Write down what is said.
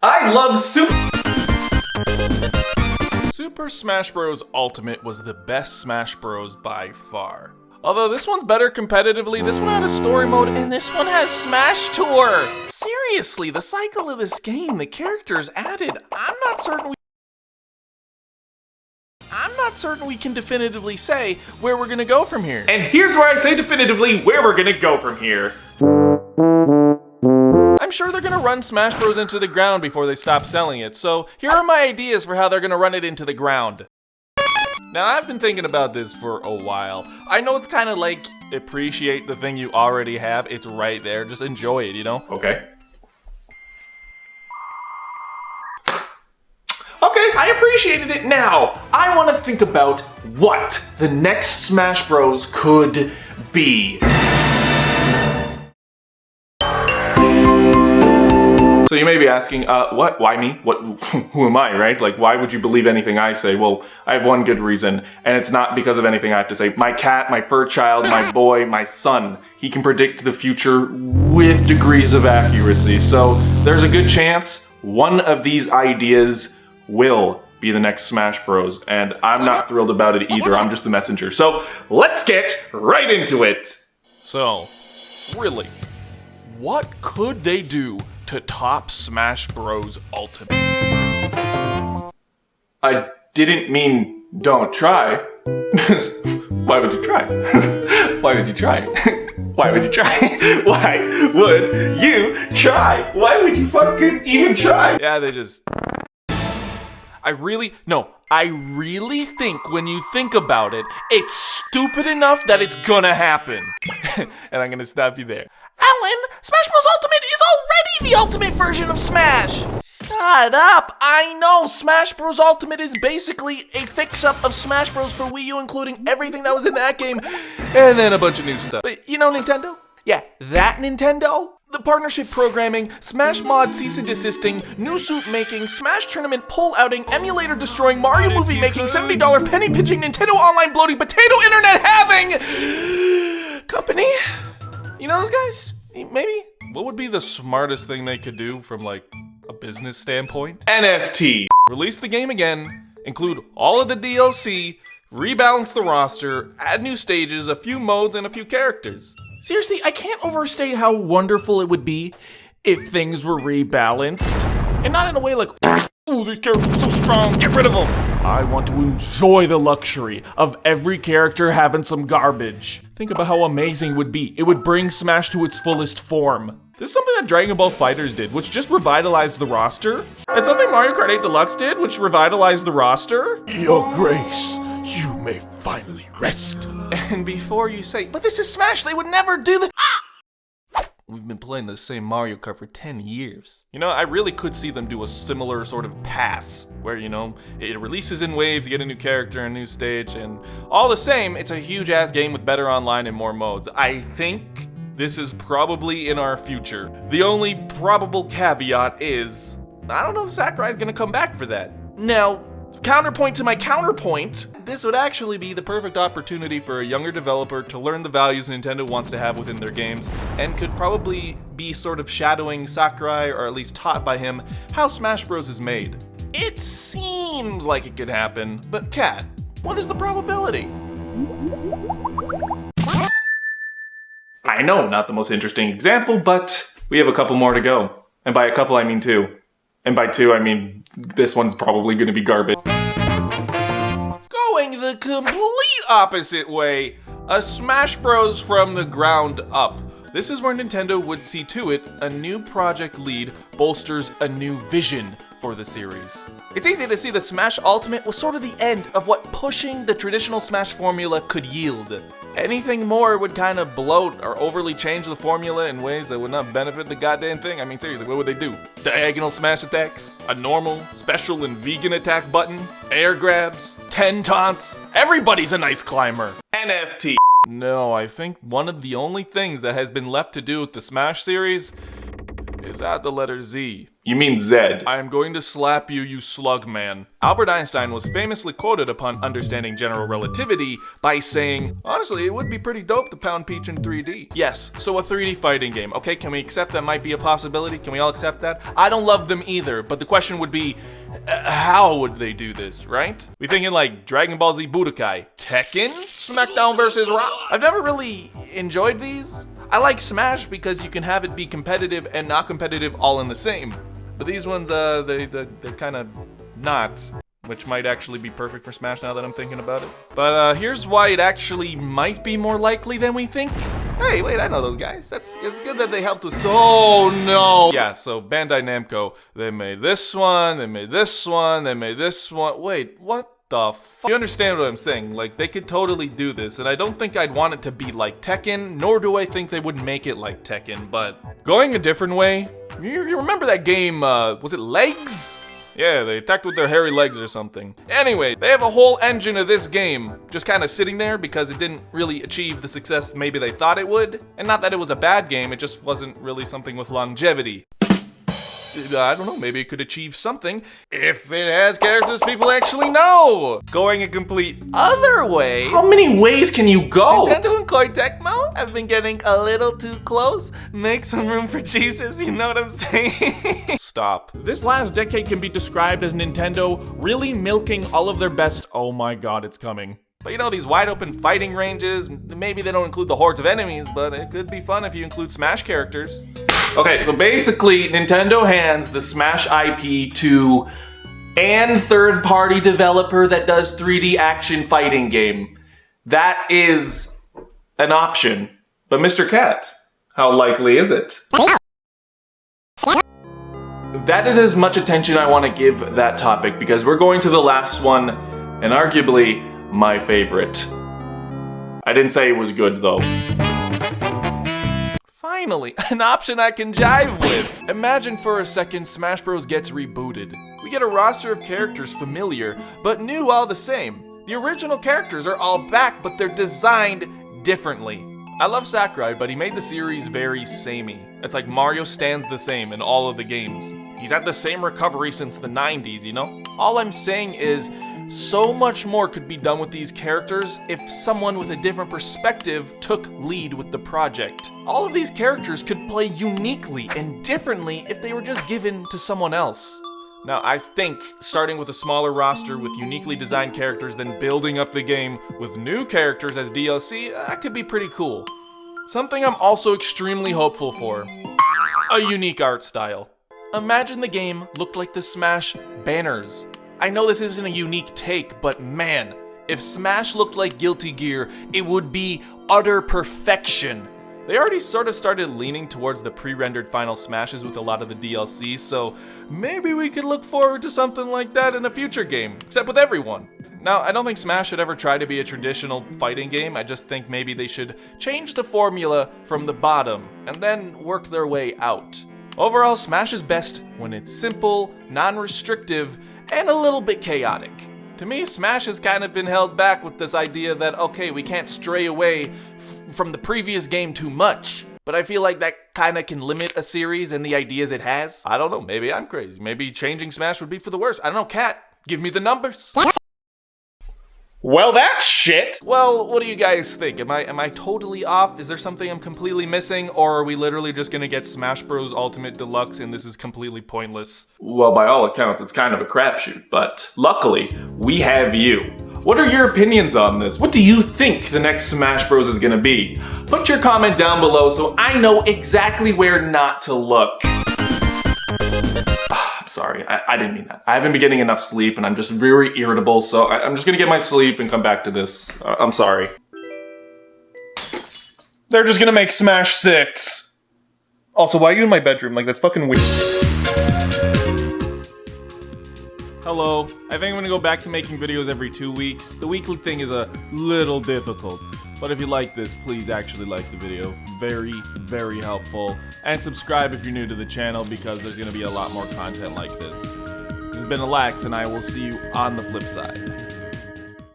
I love Super Smash Bros. Ultimate was the best Smash Bros. By far. Although this one's better competitively, this one had a story mode, and this one has Smash Tour! Seriously, the cycle of this game, the characters added, I'm not certain we can definitively say where we're gonna go from here. And here's where I say definitively where we're gonna go from here. I'm sure they're gonna run Smash Bros. Into the ground before they stop selling it, so here are my ideas for how they're gonna run it into the ground. Now, I've been thinking about this for a while. I know it's kind of like appreciate the thing you already have. It's right there. Just enjoy it, you know? Okay. Okay, I appreciated it now. I want to think about what the next Smash Bros. Could be. So you may be asking, what? Why me? What? Who am I, right? Like, why would you believe anything I say? Well, I have one good reason, and it's not because of anything I have to say. My cat, my fur child, my boy, my son, he can predict the future with degrees of accuracy. So there's a good chance one of these ideas will be the next Smash Bros. And I'm not thrilled about it either. I'm just the messenger. So let's get right into it. So, really, what could they do to top Smash Bros. Ultimate? I didn't mean don't try. Why would you try? Why would you try? Why would you try? Why would you try? Why would you fucking even try? Yeah, they just... I really think when you think about it, it's stupid enough that it's gonna happen. And I'm gonna stop you there. Alan, Smash Bros. Ultimate is already the ultimate version of Smash! Shut up! I know Smash Bros. Ultimate is basically a fix-up of Smash Bros. For Wii U, including everything that was in that game, and then a bunch of new stuff. But you know Nintendo? Yeah, that Nintendo? The partnership programming, Smash mod cease and desisting, new suit making, Smash tournament pull outing, emulator destroying, Mario movie making, $70 penny pinching, Nintendo online bloating, potato internet having company. You know those guys? Maybe? What would be the smartest thing they could do from like a business standpoint? NFT. Release the game again, include all of the DLC, rebalance the roster, add new stages, a few modes, and a few characters. Seriously, I can't overstate how wonderful it would be if things were rebalanced. And not in a way like, ooh, these characters are so strong, get rid of them. I want to enjoy the luxury of every character having some garbage. Think about how amazing it would be. It would bring Smash to its fullest form. This is something that Dragon Ball FighterZ did, which just revitalized the roster. And something Mario Kart 8 Deluxe did, which revitalized the roster. Your Grace, you may finally rest. And before you say, but this is Smash, they would never do that. We've been playing the same Mario Kart for 10 years. You know, I really could see them do a similar sort of pass, where, you know, it releases in waves, you get a new character, a new stage, and all the same, it's a huge-ass game with better online and more modes. I think this is probably in our future. The only probable caveat is, I don't know if Sakurai's gonna come back for that. Now, counterpoint to my counterpoint, this would actually be the perfect opportunity for a younger developer to learn the values Nintendo wants to have within their games, and could probably be sort of shadowing Sakurai, or at least taught by him, how Smash Bros. Is made. It seems like it could happen, but Kat, what is the probability? I know, not the most interesting example, but we have a couple more to go. And by a couple, I mean two. And by two, I mean this one's probably gonna be garbage. Going the complete opposite way, a Smash Bros. From the ground up. This is where Nintendo would see to it a new project lead bolsters a new vision for the series. It's easy to see that Smash Ultimate was sort of the end of what pushing the traditional Smash formula could yield. Anything more would kind of bloat or overly change the formula in ways that would not benefit the goddamn thing. I mean, seriously, what would they do? Diagonal smash attacks? A normal, special, and vegan attack button? Air grabs? 10 taunts? Everybody's a nice climber. NFT. No, I think one of the only things that has been left to do with the Smash series is at the letter Z. You mean Zed. I am going to slap you, you slug man. Albert Einstein was famously quoted upon understanding general relativity by saying, honestly, it would be pretty dope to pound Peach in 3D. Yes, so a 3D fighting game. Okay, can we accept that might be a possibility? Can we all accept that? I don't love them either, but the question would be, how would they do this, right? We thinking like Dragon Ball Z Budokai, Tekken, SmackDown versus Raw. I've never really enjoyed these. I like Smash because you can have it be competitive and not competitive all in the same. But these ones, they're kind of not, which might actually be perfect for Smash now that I'm thinking about it. But here's why it actually might be more likely than we think. Hey, wait, I know those guys. It's good that they helped with. Oh no! Yeah, so Bandai Namco, they made this one, they made this one, they made this one. Wait, what the fuck? You understand what I'm saying? Like, they could totally do this, and I don't think I'd want it to be like Tekken, nor do I think they would make it like Tekken, but going a different way. You remember that game, was it Legs? Yeah, they attacked with their hairy legs or something. Anyway, they have a whole engine of this game just kind of sitting there because it didn't really achieve the success maybe they thought it would. And not that it was a bad game, it just wasn't really something with longevity. I don't know, maybe it could achieve something if it has characters people actually know. Going a complete other way. How many ways can you go? Nintendo and Koei Tecmo have been getting a little too close. Make some room for Jesus, you know what I'm saying? Stop. This last decade can be described as Nintendo really milking all of their best. Oh my god, it's coming. But you know, these wide open fighting ranges, maybe they don't include the hordes of enemies, but it could be fun if you include Smash characters. Okay, so basically, Nintendo hands the Smash IP to an third-party developer that does 3D action fighting game. That is an option. But Mr. Cat, how likely is it? That is as much attention I want to give that topic because we're going to the last one, and arguably my favorite. I didn't say it was good though. Finally, an option I can jive with. Imagine for a second Smash Bros gets rebooted. We get a roster of characters familiar, but new all the same. The original characters are all back, but they're designed differently. I love Sakurai, but he made the series very samey. It's like Mario stands the same in all of the games. He's had the same recovery since the 90s, you know? All I'm saying is, so much more could be done with these characters if someone with a different perspective took lead with the project. All of these characters could play uniquely and differently if they were just given to someone else. Now, I think starting with a smaller roster with uniquely designed characters, then building up the game with new characters as DLC, that could be pretty cool. Something I'm also extremely hopeful for: a unique art style. Imagine the game looked like the Smash banners. I know this isn't a unique take, but man, if Smash looked like Guilty Gear, it would be utter perfection. They already sort of started leaning towards the pre-rendered final Smashes with a lot of the DLC, so maybe we could look forward to something like that in a future game, except with everyone. Now, I don't think Smash should ever try to be a traditional fighting game. I just think maybe they should change the formula from the bottom and then work their way out. Overall, Smash is best when it's simple, non-restrictive, and a little bit chaotic. To me, Smash has kind of been held back with this idea that, okay, we can't stray away from the previous game too much. But I feel like that kind of can limit a series and the ideas it has. I don't know, maybe I'm crazy. Maybe changing Smash would be for the worst. I don't know, Cat, give me the numbers. Well, that's shit! Well, what do you guys think? Am I totally off? Is there something I'm completely missing? Or are we literally just gonna get Smash Bros. Ultimate Deluxe and this is completely pointless? Well, by all accounts, it's kind of a crapshoot, but luckily, we have you. What are your opinions on this? What do you think the next Smash Bros. Is gonna be? Put your comment down below so I know exactly where not to look. I'm sorry, I didn't mean that. I haven't been getting enough sleep and I'm just very irritable, so I'm just gonna get my sleep and come back to this. I'm sorry. They're just gonna make Smash 6. Also, why are you in my bedroom? Like, that's fucking weird. Hello, I think I'm gonna go back to making videos every 2 weeks. The weekly thing is a little difficult. But if you like this, please actually like the video. Very, very helpful. And subscribe if you're new to the channel because there's gonna be a lot more content like this. This has been Alax, and I will see you on the flip side.